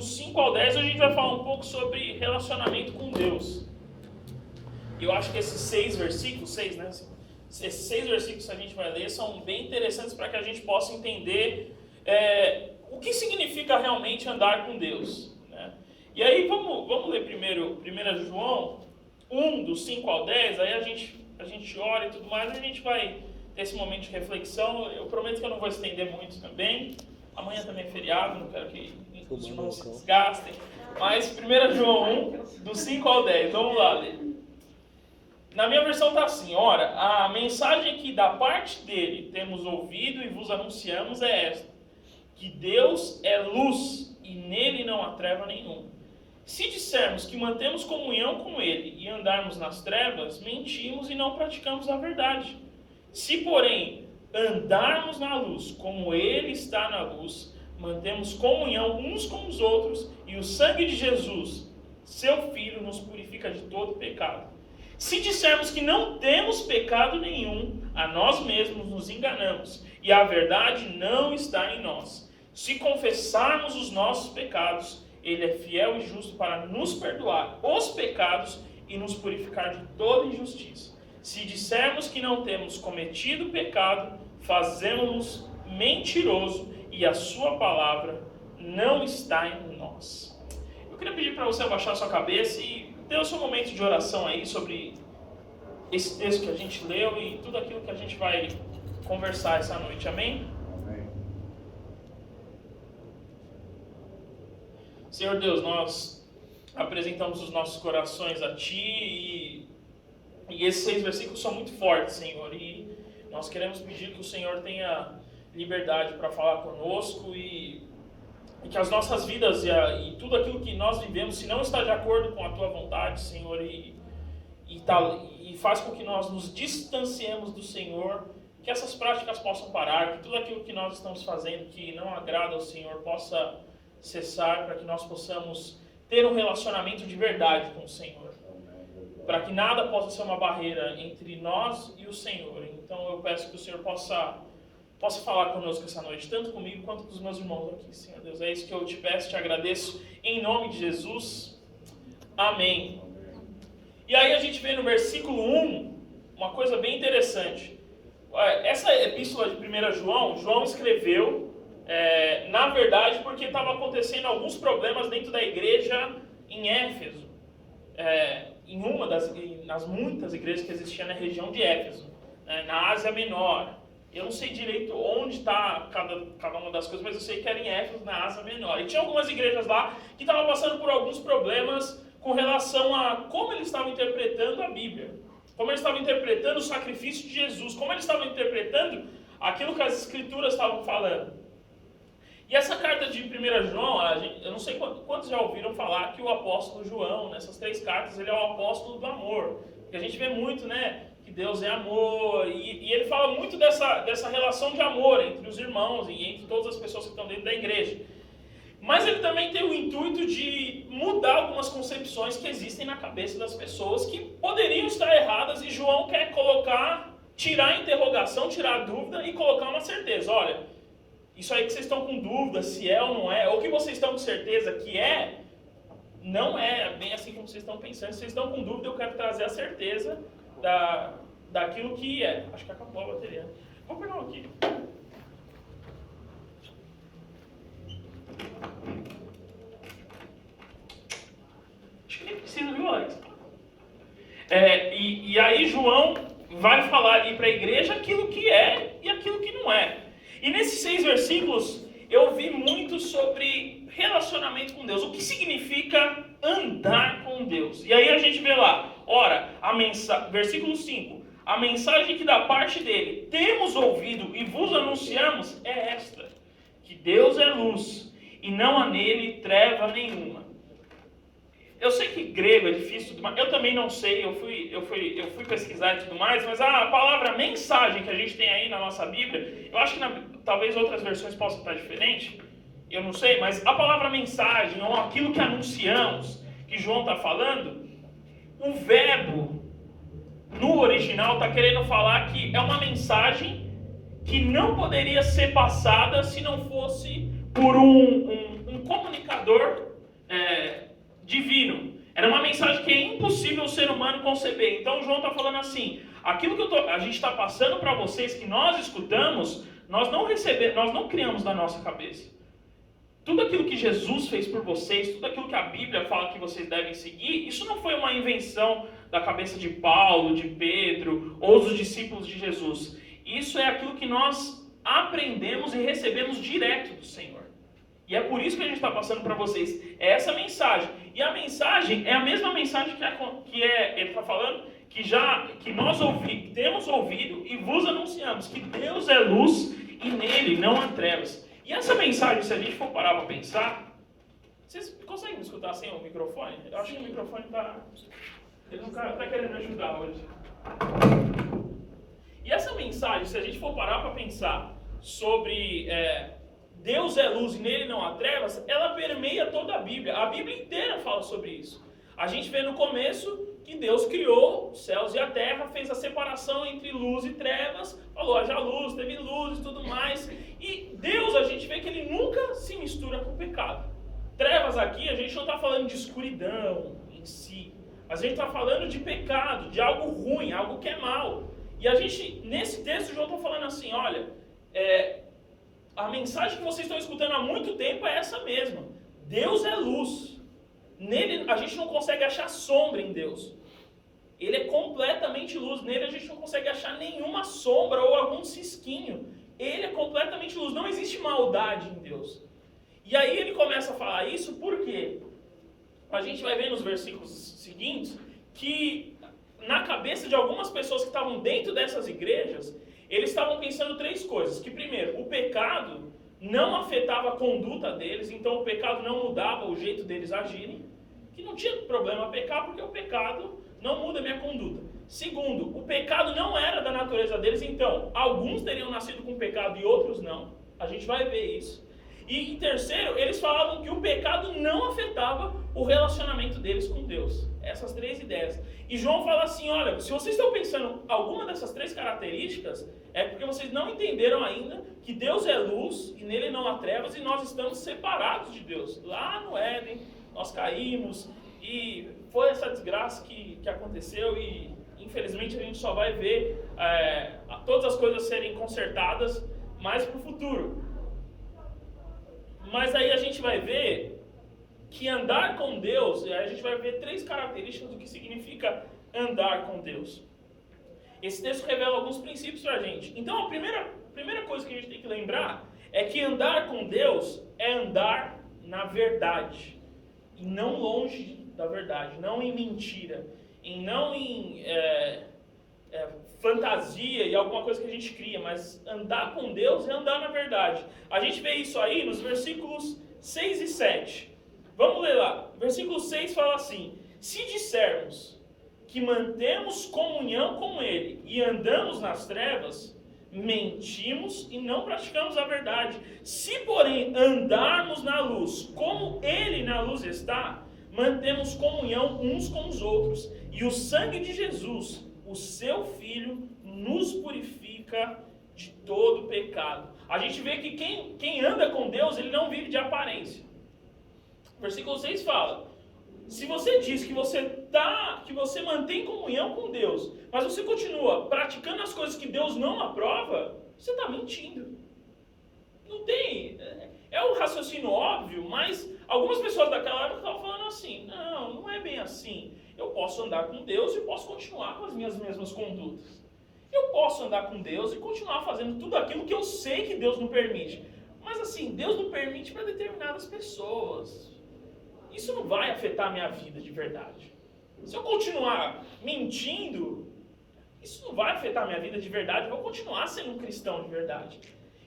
5 ao 10, a gente vai falar um pouco sobre relacionamento com Deus. Eu acho que esses 6 versículos, né? Esses 6 versículos que a gente vai ler são bem interessantes para que a gente possa entender o que significa realmente andar com Deus, né? E aí vamos ler primeiro 1 João 1, do 5 ao 10, aí a gente ora e tudo mais, a gente vai ter esse momento de reflexão. Eu prometo que eu não vou estender muito também. Amanhã também é feriado, não quero que os irmãos se desgastem. Mas 1 João 1, do 5 ao 10, vamos lá ler. Na minha versão está assim: ora, a mensagem que da parte dele temos ouvido e vos anunciamos é esta, que Deus é luz e nele não há treva nenhuma. Se dissermos que mantemos comunhão com ele e andarmos nas trevas, mentimos e não praticamos a verdade. Se, porém, andarmos na luz como ele está na luz, mantemos comunhão uns com os outros e o sangue de Jesus, seu Filho, nos purifica de todo pecado. Se dissermos que não temos pecado nenhum, a nós mesmos nos enganamos e a verdade não está em nós. Se confessarmos os nossos pecados, ele é fiel e justo para nos perdoar os pecados e nos purificar de toda injustiça. Se dissermos que não temos cometido pecado, fazemos-nos mentiroso e a sua palavra não está em nós. Eu queria pedir para você abaixar a sua cabeça e ter o seu momento de oração aí sobre esse texto que a gente leu e tudo aquilo que a gente vai conversar essa noite. Amém? Amém. Senhor Deus, nós apresentamos os nossos corações a Ti e esses 6 versículos são muito fortes, Senhor, e nós queremos pedir que o Senhor tenha liberdade para falar conosco e que as nossas vidas e tudo aquilo que nós vivemos, se não está de acordo com a Tua vontade, Senhor, e faz com que nós nos distanciemos do Senhor, que essas práticas possam parar, que tudo aquilo que nós estamos fazendo que não agrada ao Senhor possa cessar, para que nós possamos ter um relacionamento de verdade com o Senhor, para que nada possa ser uma barreira entre nós e o Senhor. Então eu peço que o Senhor possa falar conosco essa noite, tanto comigo quanto com os meus irmãos aqui, Senhor Deus. É isso que eu te peço, te agradeço, em nome de Jesus. Amém. E aí a gente vê no versículo 1 uma coisa bem interessante. Essa epístola de 1 João escreveu, na verdade, porque estava acontecendo alguns problemas dentro da igreja em Éfeso. Nas muitas igrejas que existiam na região de Éfeso, na Ásia Menor. Eu não sei direito onde está cada uma das coisas, mas eu sei que era em Éfeso, na Ásia Menor. E tinha algumas igrejas lá que estavam passando por alguns problemas com relação a como eles estavam interpretando a Bíblia, como eles estavam interpretando o sacrifício de Jesus, como eles estavam interpretando aquilo que as Escrituras estavam falando. E essa carta de 1 João, eu não sei quantos já ouviram falar que o apóstolo João, nessas 3 cartas, ele é o apóstolo do amor. Porque a gente vê muito, né, que Deus é amor, e ele fala muito dessa relação de amor entre os irmãos e entre todas as pessoas que estão dentro da igreja. Mas ele também tem o intuito de mudar algumas concepções que existem na cabeça das pessoas que poderiam estar erradas, e João quer tirar a interrogação, tirar a dúvida e colocar uma certeza. Olha, isso aí que vocês estão com dúvida, se é ou não é, ou que vocês estão com certeza que não é bem assim como vocês estão pensando. Se vocês estão com dúvida, eu quero trazer a certeza daquilo que é. Acho que acabou a bateria. Vou pegar um aqui. Acho que nem precisa, viu, Alex? E aí João vai falar ali para a igreja aquilo que é e aquilo que não é. E nesses 6 versículos eu vi muito sobre relacionamento com Deus. O que significa andar com Deus? E aí a gente vê lá, ora, versículo 5. A mensagem que da parte dele temos ouvido e vos anunciamos é esta, que Deus é luz e não há nele treva nenhuma. Eu sei que grego é difícil, eu também não sei, eu fui pesquisar e tudo mais, mas a palavra mensagem que a gente tem aí na nossa Bíblia, eu acho que talvez outras versões possam estar diferentes, eu não sei, mas a palavra mensagem, ou aquilo que anunciamos, que João está falando, o verbo no original está querendo falar que é uma mensagem que não poderia ser passada se não fosse por um comunicador divino. Era uma mensagem que é impossível o ser humano conceber. Então João está falando assim, aquilo que a gente está passando para vocês, que nós escutamos, nós não criamos na nossa cabeça. Tudo aquilo que Jesus fez por vocês, tudo aquilo que a Bíblia fala que vocês devem seguir, isso não foi uma invenção da cabeça de Paulo, de Pedro ou dos discípulos de Jesus. Isso é aquilo que nós aprendemos e recebemos direto do Senhor. E é por isso que a gente está passando para vocês essa mensagem. E a mensagem é a mesma mensagem ele está falando, que nós temos ouvido e vos anunciamos, que Deus é luz e nele não há trevas. E essa mensagem, se a gente for parar para pensar, vocês conseguem me escutar sem o microfone? Eu acho que o microfone ele não está querendo me ajudar hoje. E essa mensagem, se a gente for parar para pensar sobre Deus é luz e nele não há trevas, ela permeia toda a Bíblia. A Bíblia inteira fala sobre isso. A gente vê no começo que Deus criou os céus e a terra, fez a separação entre luz e trevas, falou, haja luz, teve luz e tudo mais. E Deus, a gente vê que ele nunca se mistura com o pecado. Trevas aqui, a gente não está falando de escuridão em si, mas a gente está falando de pecado, de algo ruim, algo que é mal. E a gente, nesse texto, João está falando assim, olha, a mensagem que vocês estão escutando há muito tempo é essa mesma. Deus é luz. Nele a gente não consegue achar sombra em Deus. Ele é completamente luz. Nele a gente não consegue achar nenhuma sombra ou algum cisquinho. Ele é completamente luz. Não existe maldade em Deus. E aí ele começa a falar isso porque a gente vai ver nos versículos seguintes que na cabeça de algumas pessoas que estavam dentro dessas igrejas, eles estavam pensando três coisas. Que primeiro, o pecado não afetava a conduta deles, então o pecado não mudava o jeito deles agirem. Que não tinha problema pecar, porque o pecado não muda a minha conduta. Segundo, o pecado não era da natureza deles, então alguns teriam nascido com pecado e outros não. A gente vai ver isso. E em terceiro, eles falavam que o pecado não afetava o relacionamento deles com Deus. Essas três ideias. E João fala assim, olha, se vocês estão pensando alguma dessas três características, é porque vocês não entenderam ainda que Deus é luz e nele não há trevas e nós estamos separados de Deus. Lá no Éden, nós caímos e foi essa desgraça que aconteceu e infelizmente a gente só vai ver todas as coisas serem consertadas mais para o futuro. Mas aí a gente vai ver que andar com Deus, a gente vai ver três características do que significa andar com Deus. Esse texto revela alguns princípios para a gente. Então a primeira coisa que a gente tem que lembrar é que andar com Deus é andar na verdade. E não longe da verdade, não em mentira, não em fantasia e alguma coisa que a gente cria, mas andar com Deus é andar na verdade. A gente vê isso aí nos versículos 6 e 7. Vamos ler lá. Versículo 6 fala assim: se dissermos que mantemos comunhão com Ele e andamos nas trevas, mentimos e não praticamos a verdade. Se, porém, andarmos na luz, como Ele na luz está, mantemos comunhão uns com os outros. E o sangue de Jesus, o seu Filho, nos purifica de todo pecado. A gente vê que quem anda com Deus, ele não vive de aparência. Versículo 6 fala: se você diz que você mantém comunhão com Deus, mas você continua praticando as coisas que Deus não aprova, você está mentindo. Não tem... É um raciocínio óbvio, mas algumas pessoas daquela época estavam falando assim: não é bem assim. Eu posso andar com Deus e posso continuar com as minhas mesmas condutas. Eu posso andar com Deus e continuar fazendo tudo aquilo que eu sei que Deus não permite. Mas assim, Deus não permite para determinadas pessoas. Isso não vai afetar a minha vida de verdade. Se eu continuar mentindo, isso não vai afetar a minha vida de verdade. Eu vou continuar sendo um cristão de verdade.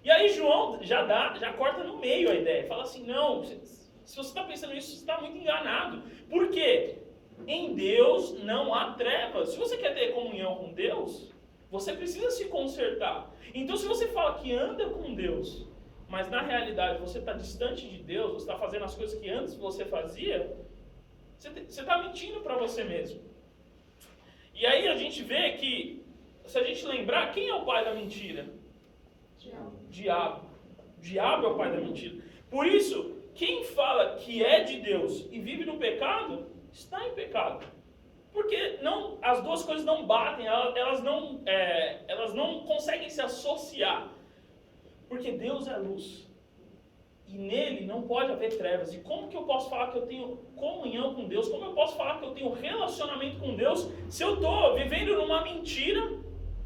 E aí João já corta no meio a ideia. Fala assim, não, se você está pensando isso, você está muito enganado. Por quê? Em Deus não há trevas. Se você quer ter comunhão com Deus, você precisa se consertar. Então se você fala que anda com Deus, mas na realidade você está distante de Deus, você está fazendo as coisas que antes você fazia, você está mentindo para você mesmo. E aí a gente vê que, se a gente lembrar, quem é o pai da mentira? Diabo. Diabo é o pai da mentira. Por isso quem fala que é de Deus e vive no pecado, está em pecado. Porque as duas coisas não batem, elas não conseguem se associar. Porque Deus é luz. E nele não pode haver trevas. E como que eu posso falar que eu tenho comunhão com Deus? Como eu posso falar que eu tenho relacionamento com Deus se eu estou vivendo numa mentira,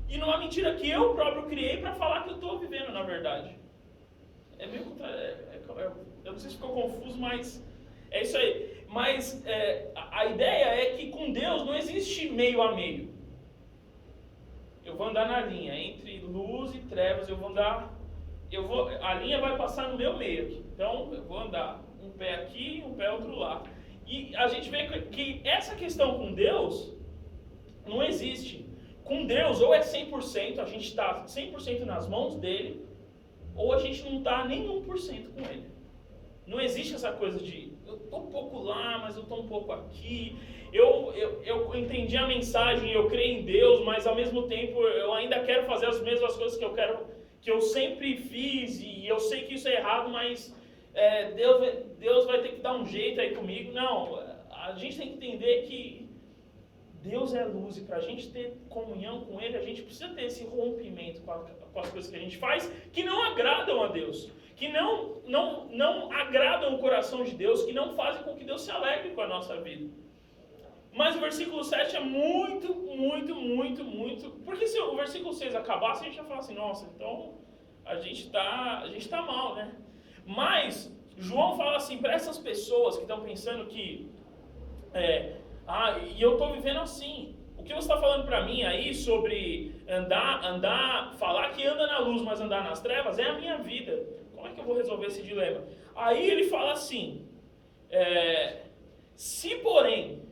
e numa mentira que eu próprio criei para falar que eu estou vivendo na verdade? É meio eu não sei se ficou confuso, mas é isso aí. Mas a ideia é que com Deus não existe meio a meio. Eu vou andar na linha entre luz e trevas, a linha vai passar no meu meio aqui. Então eu vou andar um pé aqui, um pé outro lá. E a gente vê que essa questão com Deus não existe. Com Deus, ou é 100%, a gente está 100% nas mãos dele, ou a gente não está nem 1% com ele. Não existe essa coisa de, eu estou um pouco lá, mas eu estou um pouco aqui. Eu entendi a mensagem, eu creio em Deus, mas ao mesmo tempo eu ainda quero fazer as mesmas coisas que eu sempre fiz, e eu sei que isso é errado, mas Deus vai ter que dar um jeito aí comigo. Não, a gente tem que entender que Deus é luz, e para a gente ter comunhão com Ele, a gente precisa ter esse rompimento com as coisas que a gente faz, que não agradam a Deus, que não agradam o coração de Deus, que não fazem com que Deus se alegre com a nossa vida. Mas o versículo 7 é muito, porque se o versículo 6 acabasse, a gente ia falar assim, nossa, então a gente tá mal, né? Mas João fala assim para essas pessoas que estão pensando que e eu estou vivendo assim. O que você está falando para mim aí sobre falar que anda na luz, mas andar nas trevas, é a minha vida. Como é que eu vou resolver esse dilema? Aí ele fala assim, se porém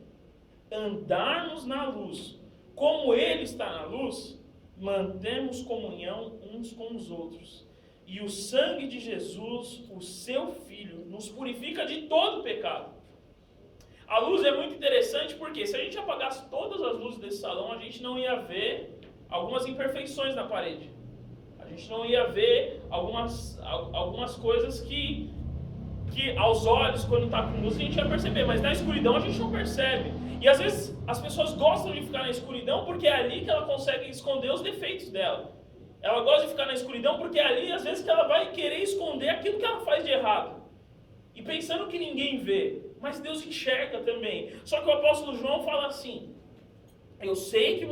andarmos na luz, como ele está na luz, mantemos comunhão uns com os outros. E o sangue de Jesus, o seu Filho, nos purifica de todo pecado. A luz é muito interessante porque se a gente apagasse todas as luzes desse salão, a gente não ia ver algumas imperfeições na parede. A gente não ia ver algumas coisas que aos olhos, quando está com luz, a gente ia perceber. Mas na escuridão a gente não percebe. E às vezes as pessoas gostam de ficar na escuridão porque é ali que ela consegue esconder os defeitos dela. Ela gosta de ficar na escuridão porque é ali, às vezes, que ela vai querer esconder aquilo que ela faz de errado. E pensando que ninguém vê. Mas Deus enxerga também. Só que o apóstolo João fala assim, eu sei que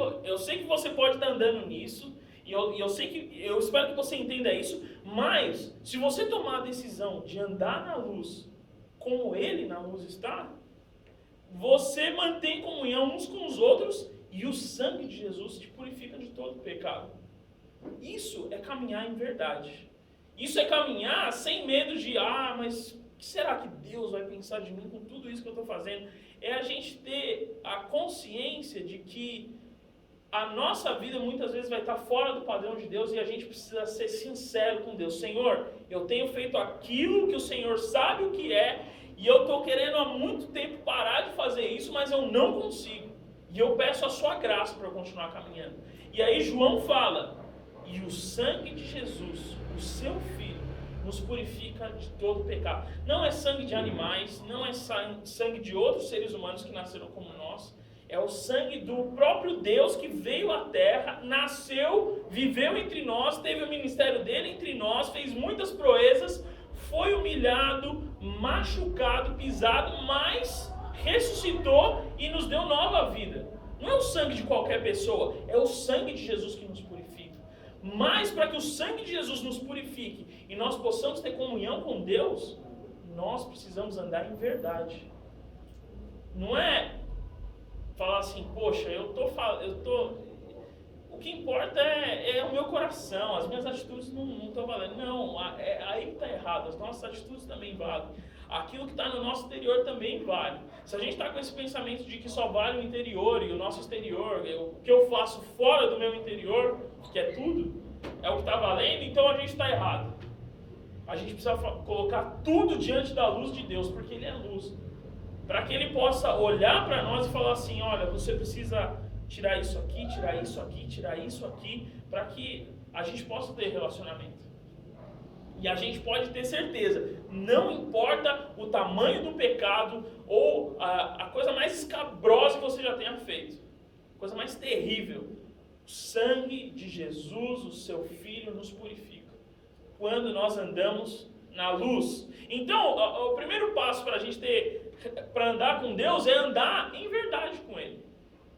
você pode estar andando nisso, e eu espero que você entenda isso, mas se você tomar a decisão de andar na luz, como ele na luz está, você mantém comunhão uns com os outros, e o sangue de Jesus te purifica de todo pecado. Isso é caminhar em verdade. Isso é caminhar sem medo de, mas o que será que Deus vai pensar de mim com tudo isso que eu estou fazendo? É a gente ter a consciência de que a nossa vida muitas vezes vai estar fora do padrão de Deus e a gente precisa ser sincero com Deus. Senhor, eu tenho feito aquilo que o Senhor sabe o que é e eu estou querendo há muito tempo parar de fazer isso, mas eu não consigo. E eu peço a sua graça para eu continuar caminhando. E aí João fala, e o sangue de Jesus, o seu Filho, nos purifica de todo pecado. Não é sangue de animais, não é sangue de outros seres humanos que nasceram como nós. É o sangue do próprio Deus que veio à terra, nasceu, viveu entre nós, teve o ministério dele entre nós, fez muitas proezas, foi humilhado, machucado, pisado, mas ressuscitou e nos deu nova vida. Não é o sangue de qualquer pessoa, é o sangue de Jesus que nos purifica. Mas para que o sangue de Jesus nos purifique e nós possamos ter comunhão com Deus, nós precisamos andar em verdade. Não é falar assim, poxa, o que importa é o meu coração, as minhas atitudes não estão valendo. Não, aí que está errado, as nossas atitudes também valem. Aquilo que está no nosso interior também vale. Se a gente está com esse pensamento de que só vale o interior e o nosso exterior, o que eu faço fora do meu interior, que é tudo, é o que está valendo, então a gente está errado. A gente precisa colocar tudo diante da luz de Deus, porque Ele é luz. Para que Ele possa olhar para nós e falar assim, olha, você precisa tirar isso aqui, tirar isso aqui, tirar isso aqui, para que a gente possa ter relacionamento. E a gente pode ter certeza, não importa o tamanho do pecado ou a coisa mais escabrosa que você já tenha feito, a coisa mais terrível, o sangue de Jesus, o seu Filho, nos purifica. Quando nós andamos na luz. Então, o primeiro passo para a gente para andar com Deus é andar em verdade com Ele.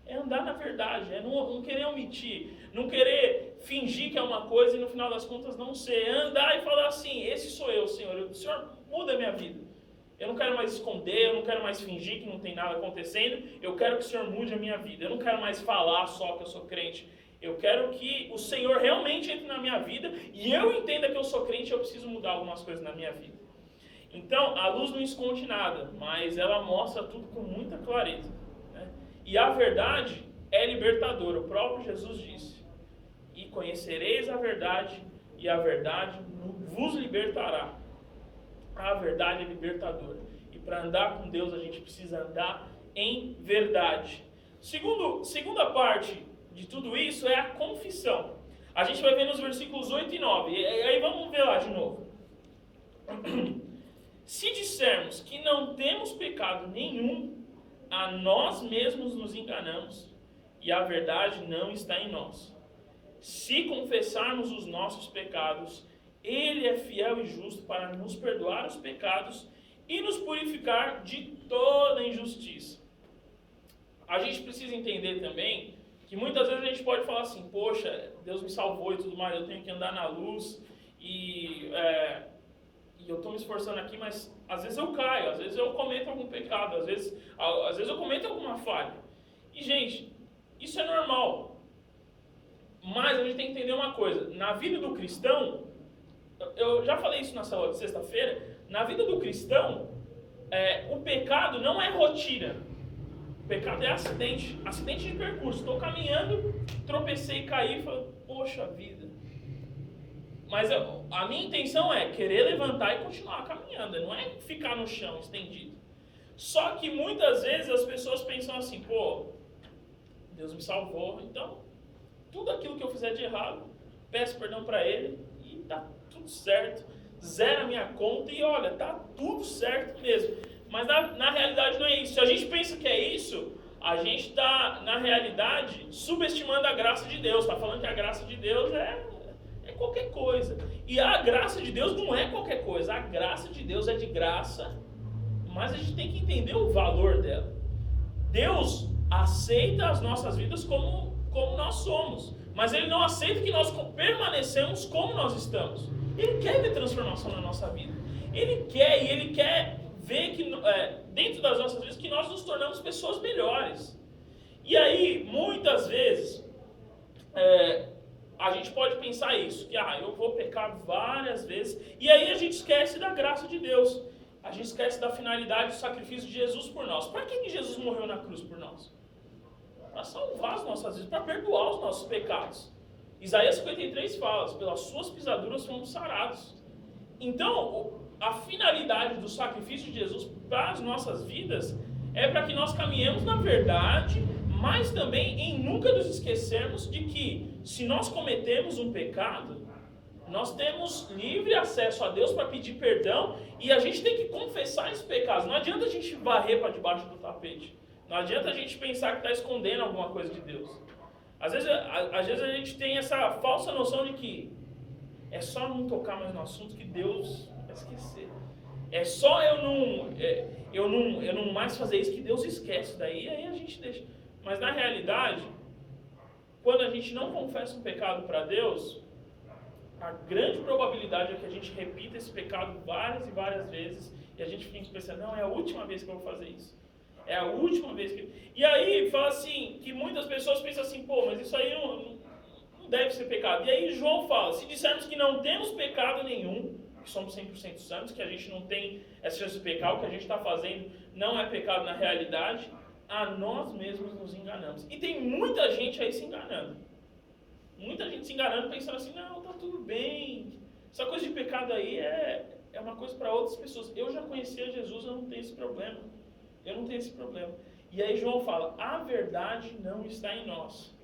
É andar na verdade, é não querer omitir, não querer fingir que é uma coisa e no final das contas não ser. É andar e falar assim, esse sou eu, Senhor, o Senhor muda a minha vida. Eu não quero mais esconder, eu não quero mais fingir que não tem nada acontecendo, eu quero que o Senhor mude a minha vida. Eu não quero mais falar só que eu sou crente. Eu quero que o Senhor realmente entre na minha vida e eu entenda que eu sou crente e eu preciso mudar algumas coisas na minha vida. Então, a luz não esconde nada, mas ela mostra tudo com muita clareza. Né? E a verdade é libertadora. O próprio Jesus disse, e conhecereis a verdade, e a verdade vos libertará. A verdade é libertadora. E para andar com Deus, a gente precisa andar em verdade. Segunda parte de tudo isso é a confissão. A gente vai ver nos versículos 8 e 9. E aí vamos ver lá de novo. Se dissermos que não temos pecado nenhum, a nós mesmos nos enganamos e a verdade não está em nós. Se confessarmos os nossos pecados, Ele é fiel e justo para nos perdoar os pecados e nos purificar de toda injustiça. A gente precisa entender também que muitas vezes a gente pode falar assim, poxa, Deus me salvou e tudo mais, eu tenho que andar na luz e eu estou me esforçando aqui, mas às vezes eu caio, às vezes eu cometo algum pecado, às vezes eu cometo alguma falha. E gente, isso é normal. Mas a gente tem que entender uma coisa, na vida do cristão, eu já falei isso na célula de sexta-feira, na vida do cristão, o pecado não é rotina. O pecado é acidente de percurso. Estou caminhando, tropecei, caí e falei, poxa vida. Mas a minha intenção é querer levantar e continuar caminhando, não é ficar no chão estendido. Só que muitas vezes as pessoas pensam assim, pô, Deus me salvou, então tudo aquilo que eu fizer de errado, peço perdão para Ele e tá tudo certo, zera a minha conta e olha, tá tudo certo mesmo. Mas na realidade não é isso. Se a gente pensa que é isso, a gente está, na realidade, subestimando a graça de Deus. Está falando que a graça de Deus é qualquer coisa. E a graça de Deus não é qualquer coisa. A graça de Deus é de graça, mas a gente tem que entender o valor dela. Deus aceita as nossas vidas como nós somos, mas Ele não aceita que nós permanecemos como nós estamos. Ele quer ver transformação na nossa vida. Ele quer ver que dentro das nossas vidas que nós nos tornamos pessoas melhores. E aí, muitas vezes, a gente pode pensar isso, que eu vou pecar várias vezes, e aí a gente esquece da graça de Deus. A gente esquece da finalidade do sacrifício de Jesus por nós. Para que Jesus morreu na cruz por nós? Para salvar as nossas vidas, para perdoar os nossos pecados. Isaías 53 fala, pelas suas pisaduras fomos sarados. Então, a finalidade do sacrifício de Jesus para as nossas vidas é para que nós caminhemos na verdade, mas também em nunca nos esquecermos de que se nós cometemos um pecado, nós temos livre acesso a Deus para pedir perdão e a gente tem que confessar esses pecados. Não adianta a gente varrer para debaixo do tapete. Não adianta a gente pensar que está escondendo alguma coisa de Deus. Às vezes a gente tem essa falsa noção de que é só não tocar mais no assunto que Deus vai esquecer. É só eu não mais fazer isso que Deus esquece. Daí aí a gente deixa. Mas na realidade, quando a gente não confessa um pecado para Deus, a grande probabilidade é que a gente repita esse pecado várias e várias vezes e a gente fica pensando, não, é a última vez que eu vou fazer isso. É a última vez que... E aí, fala assim, que muitas pessoas pensam assim, pô, mas isso aí não deve ser pecado. E aí João fala, se dissermos que não temos pecado nenhum, que somos 100% santos, que a gente não tem essa chance de pecar, o que a gente está fazendo não é pecado na realidade, a nós mesmos nos enganamos. E tem muita gente aí se enganando. Muita gente se enganando, pensando assim, não, tá tudo bem. Essa coisa de pecado aí é uma coisa para outras pessoas. Eu já conhecia Jesus, eu não tenho esse problema. Eu não tenho esse problema. E aí João fala, a verdade não está em nós.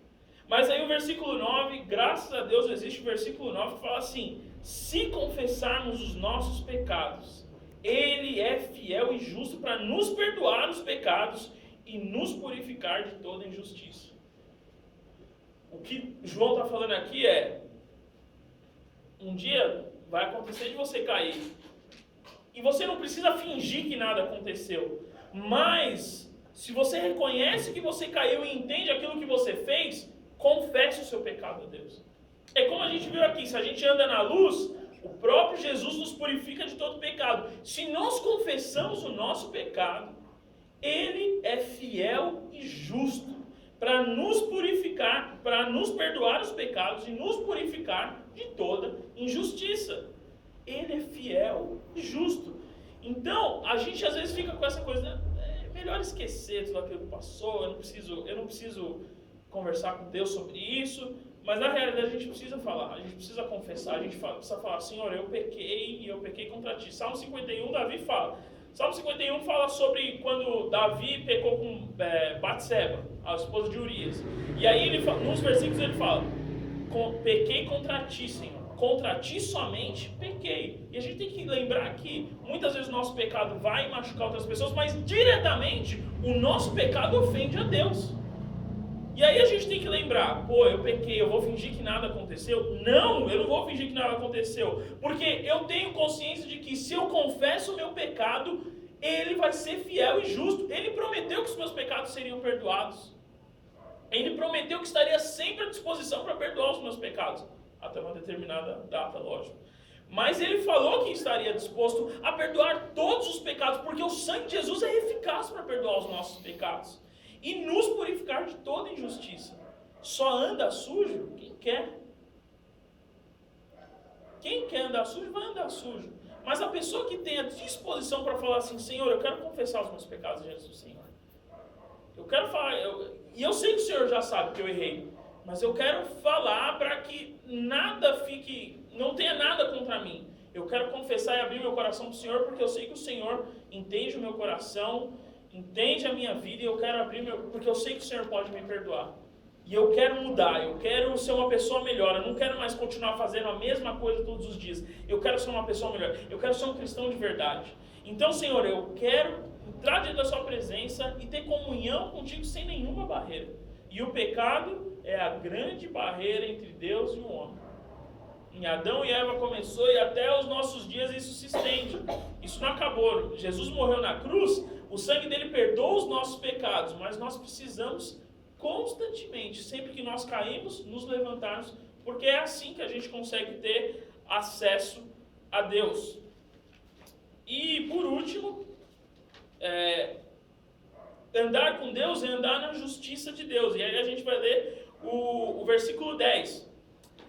Mas aí o versículo 9, graças a Deus existe o versículo 9 que fala assim, Se confessarmos os nossos pecados, Ele é fiel e justo para nos perdoar os pecados e nos purificar de toda injustiça. O que João está falando aqui é, um dia vai acontecer de você cair. E você não precisa fingir que nada aconteceu. Mas, se você reconhece que você caiu e entende aquilo que você fez, confesse o seu pecado a Deus. É como a gente viu aqui, se a gente anda na luz, o próprio Jesus nos purifica de todo pecado. Se nós confessamos o nosso pecado, Ele é fiel e justo para nos purificar, para nos perdoar os pecados e nos purificar de toda injustiça. Ele é fiel e justo. Então, a gente às vezes fica com essa coisa, é melhor esquecer tudo aquilo que passou, eu não preciso conversar com Deus sobre isso, mas na realidade a gente precisa falar, a gente precisa confessar, a gente precisa falar, Senhor, eu pequei contra ti. Salmo 51, Davi fala. Salmo 51 fala sobre quando Davi pecou com Batseba, a esposa de Urias. E aí, nos versículos ele fala, pequei contra ti, Senhor. Contra ti somente pequei. E a gente tem que lembrar que muitas vezes o nosso pecado vai machucar outras pessoas, mas diretamente o nosso pecado ofende a Deus. E aí a gente tem que lembrar, eu pequei, eu vou fingir que nada aconteceu? Não, eu não vou fingir que nada aconteceu, porque eu tenho consciência de que se eu confesso o meu pecado, Ele vai ser fiel e justo. Ele prometeu que os meus pecados seriam perdoados. Ele prometeu que estaria sempre à disposição para perdoar os meus pecados, até uma determinada data, lógico. Mas Ele falou que estaria disposto a perdoar todos os pecados, porque o sangue de Jesus é eficaz para perdoar os nossos pecados e nos purificar de toda injustiça. Só anda sujo quem quer. Quem quer andar sujo, vai andar sujo. Mas a pessoa que tem a disposição para falar assim, Senhor, eu quero confessar os meus pecados diante do Senhor. Eu quero falar, e eu sei que o Senhor já sabe que eu errei, mas eu quero falar para que não tenha nada contra mim. Eu quero confessar e abrir meu coração para o Senhor, porque eu sei que o Senhor entende o meu coração, entende a minha vida, e eu quero abrir porque eu sei que o Senhor pode me perdoar. E eu quero mudar, eu quero ser uma pessoa melhor, eu não quero mais continuar fazendo a mesma coisa todos os dias. Eu quero ser uma pessoa melhor, eu quero ser um cristão de verdade. Então, Senhor, eu quero entrar diante da sua presença e ter comunhão contigo sem nenhuma barreira. E o pecado é a grande barreira entre Deus e o homem. Em Adão e Eva começou e até os nossos dias isso se estende. Isso não acabou. Jesus morreu na cruz, o sangue dele perdoa os nossos pecados, mas nós precisamos constantemente, sempre que nós caímos, nos levantarmos, porque é assim que a gente consegue ter acesso a Deus. E por último, andar com Deus é andar na justiça de Deus. E aí a gente vai ler o versículo 10.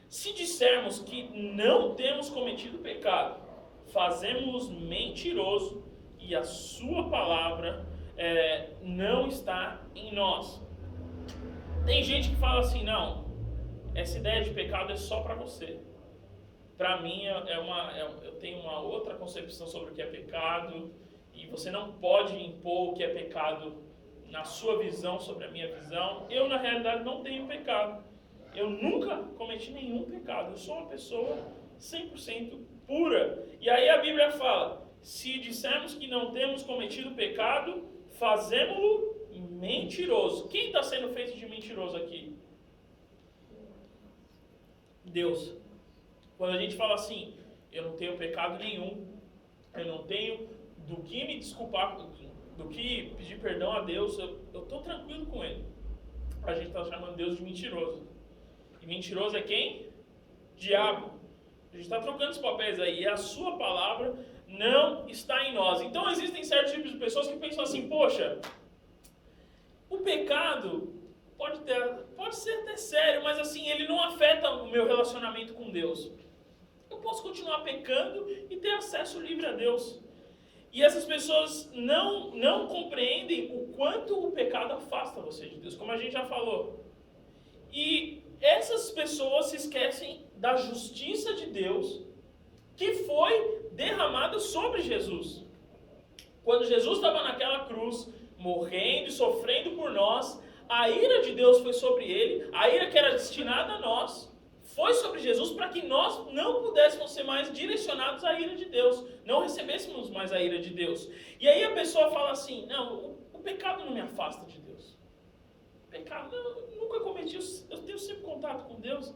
Se dissermos que não temos cometido pecado, fazemos mentiroso e a sua palavra não está em nós. Tem gente que fala assim, não, essa ideia de pecado é só para você. Para mim, eu tenho uma outra concepção sobre o que é pecado, e você não pode impor o que é pecado na sua visão sobre a minha visão. Eu, na realidade, não tenho pecado. Eu nunca cometi nenhum pecado. Eu sou uma pessoa 100% pura. E aí a Bíblia fala, se dissermos que não temos cometido pecado, fazemo-lo mentiroso. Quem está sendo feito de mentiroso aqui? Deus. Quando a gente fala assim, eu não tenho pecado nenhum, eu não tenho do que me desculpar, do que pedir perdão a Deus, eu estou tranquilo com Ele. A gente está chamando Deus de mentiroso. E mentiroso é quem? Diabo. A gente está trocando os papéis aí, e a sua palavra não está em nós. Então existem certos tipos de pessoas que pensam assim, poxa, o pecado pode ser até sério, mas assim, ele não afeta o meu relacionamento com Deus. Eu posso continuar pecando e ter acesso livre a Deus. E essas pessoas não compreendem o quanto o pecado afasta você de Deus, como a gente já falou. E essas pessoas se esquecem da justiça de Deus que foi derramada sobre Jesus. Quando Jesus estava naquela cruz, morrendo e sofrendo por nós, a ira de Deus foi sobre ele, a ira que era destinada a nós, foi sobre Jesus para que nós não pudéssemos ser mais direcionados à ira de Deus, não recebêssemos mais a ira de Deus. E aí a pessoa fala assim, não, o pecado não me afasta de Deus. Pecado, eu nunca cometi, eu tenho sempre contato com Deus.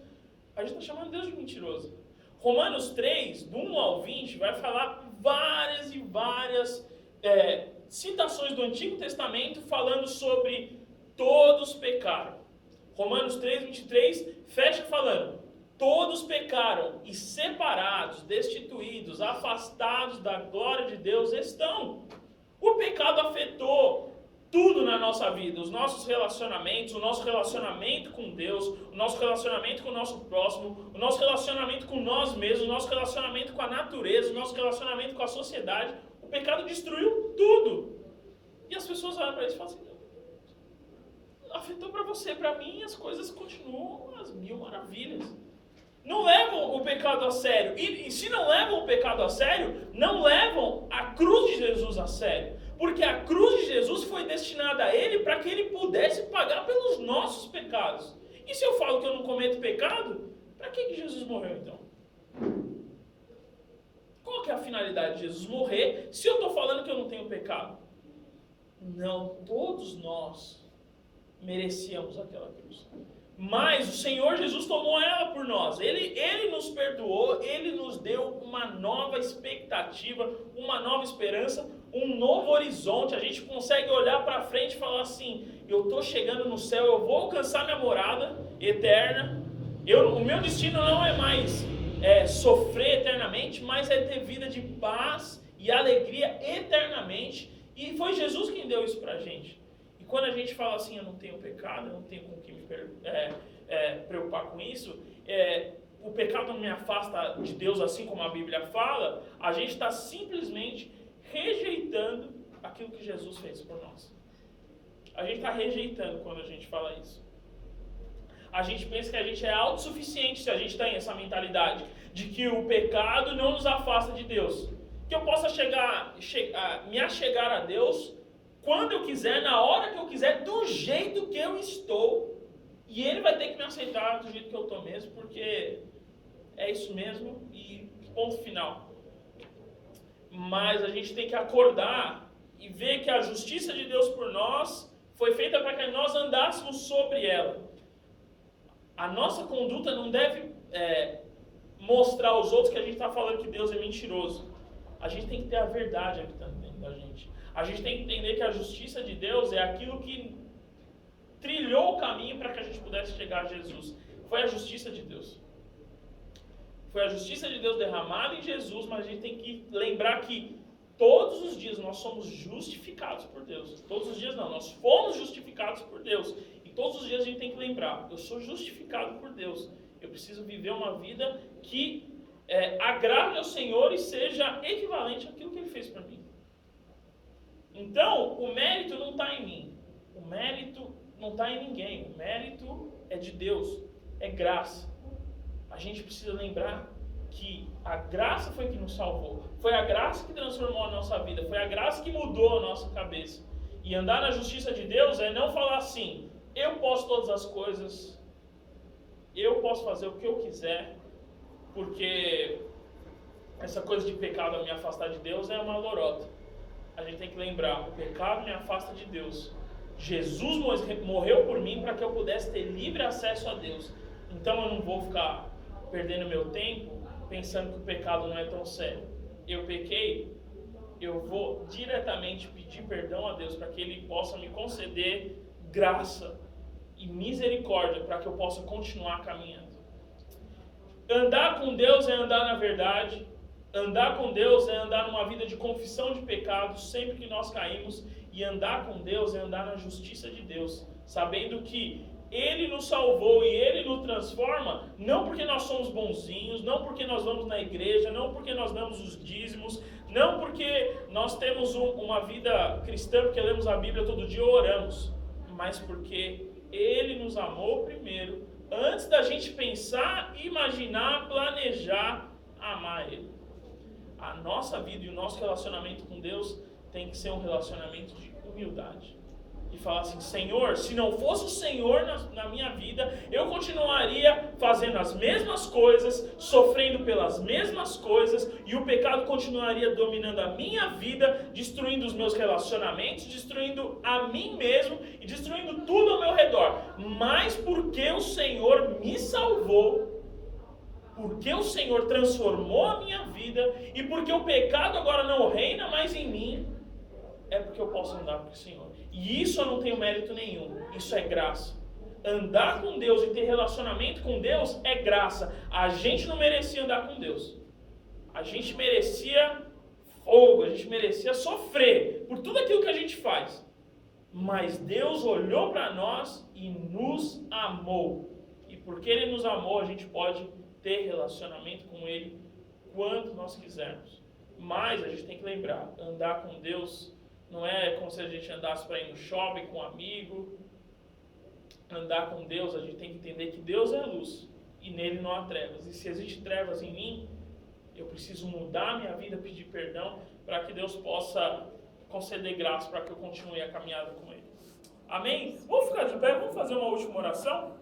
A gente está chamando Deus de mentiroso. Romanos 3, do 1 ao 20, vai falar várias e várias citações do Antigo Testamento falando sobre todos pecaram. Romanos 3, 23, fecha falando, todos pecaram e separados, destituídos, afastados da glória de Deus estão. O pecado afetou tudo na nossa vida, os nossos relacionamentos, o nosso relacionamento com Deus, o nosso relacionamento com o nosso próximo, o nosso relacionamento com nós mesmos, o nosso relacionamento com a natureza, o nosso relacionamento com a sociedade. O pecado destruiu tudo. E as pessoas olham para isso e falam assim, afetou para você, para mim as coisas continuam as mil maravilhas. Não levam o pecado a sério. E se não levam o pecado a sério, não levam a cruz de Jesus a sério. Porque a cruz de Jesus foi destinada a ele para que ele pudesse pagar pelos nossos pecados. E se eu falo que eu não cometo pecado, para que Jesus morreu então? Qual que é a finalidade de Jesus morrer se eu estou falando que eu não tenho pecado? Não, todos nós merecíamos aquela cruz. Mas o Senhor Jesus tomou ela por nós. Ele nos perdoou, Ele nos deu uma nova expectativa, uma nova esperança, um novo horizonte. A gente consegue olhar para frente e falar assim, eu estou chegando no céu, eu vou alcançar minha morada eterna. O meu destino não é mais sofrer eternamente, mas é ter vida de paz e alegria eternamente. E foi Jesus quem deu isso para a gente. Quando a gente fala assim, eu não tenho pecado, eu não tenho com que me preocupar com isso, o pecado não me afasta de Deus, assim como a Bíblia fala, a gente está simplesmente rejeitando aquilo que Jesus fez por nós. A gente está rejeitando quando a gente fala isso. A gente pensa que a gente é autossuficiente se a gente tem essa mentalidade de que o pecado não nos afasta de Deus. Que eu possa me achegar a Deus quando eu quiser, na hora que eu quiser, do jeito que eu estou. E Ele vai ter que me aceitar do jeito que eu estou mesmo, porque é isso mesmo e ponto final. Mas a gente tem que acordar e ver que a justiça de Deus por nós foi feita para que nós andássemos sobre ela. A nossa conduta não deve mostrar aos outros que a gente está falando que Deus é mentiroso. A gente tem que ter a verdade habitando dentro da gente. A gente tem que entender que a justiça de Deus é aquilo que trilhou o caminho para que a gente pudesse chegar a Jesus. Foi a justiça de Deus. Foi a justiça de Deus derramada em Jesus, mas a gente tem que lembrar que todos os dias nós somos justificados por Deus. Todos os dias não, nós fomos justificados por Deus. E todos os dias a gente tem que lembrar, eu sou justificado por Deus. Eu preciso viver uma vida que agrade ao Senhor e seja equivalente àquilo que Ele fez para mim. Então, o mérito não está em mim. O mérito não está em ninguém. O mérito é de Deus. É graça. A gente precisa lembrar que a graça foi que nos salvou. Foi a graça que transformou a nossa vida. Foi a graça que mudou a nossa cabeça. E andar na justiça de Deus é não falar assim, eu posso todas as coisas, eu posso fazer o que eu quiser, porque essa coisa de pecado a me afastar de Deus é uma lorota. A gente tem que lembrar, o pecado me afasta de Deus. Jesus morreu por mim para que eu pudesse ter livre acesso a Deus. Então eu não vou ficar perdendo meu tempo pensando que o pecado não é tão sério. Eu pequei, eu vou diretamente pedir perdão a Deus para que Ele possa me conceder graça e misericórdia para que eu possa continuar caminhando. Andar com Deus é andar na verdade. Andar com Deus é andar numa vida de confissão de pecados sempre que nós caímos. E andar com Deus é andar na justiça de Deus, sabendo que Ele nos salvou e Ele nos transforma, não porque nós somos bonzinhos, não porque nós vamos na igreja, não porque nós damos os dízimos, não porque nós temos uma vida cristã, porque lemos a Bíblia todo dia ou oramos, mas porque Ele nos amou primeiro, antes da gente pensar, imaginar, planejar, amar Ele. A nossa vida e o nosso relacionamento com Deus tem que ser um relacionamento de humildade. e falar assim: Senhor, se não fosse o Senhor na minha vida, eu continuaria fazendo as mesmas coisas, sofrendo pelas mesmas coisas, e o pecado continuaria dominando a minha vida, destruindo os meus relacionamentos, destruindo a mim mesmo e destruindo tudo ao meu redor. Mas porque o Senhor me salvou, porque o Senhor transformou a minha vida, e porque o pecado agora não reina mais em mim, é porque eu posso andar com o Senhor. E isso eu não tenho mérito nenhum, isso é graça. Andar com Deus e ter relacionamento com Deus é graça. A gente não merecia andar com Deus. A gente merecia fogo, a gente merecia sofrer por tudo aquilo que a gente faz. Mas Deus olhou para nós e nos amou. E porque Ele nos amou, a gente pode ter relacionamento com Ele quando nós quisermos. Mas a gente tem que lembrar, andar com Deus não é como se a gente andasse para ir no shopping com um amigo. Andar com Deus, a gente tem que entender que Deus é luz e nele não há trevas. E se existe trevas em mim, eu preciso mudar a minha vida, pedir perdão, para que Deus possa conceder graça para que eu continue a caminhada com Ele. Amém? Vamos ficar de pé, vamos fazer uma última oração?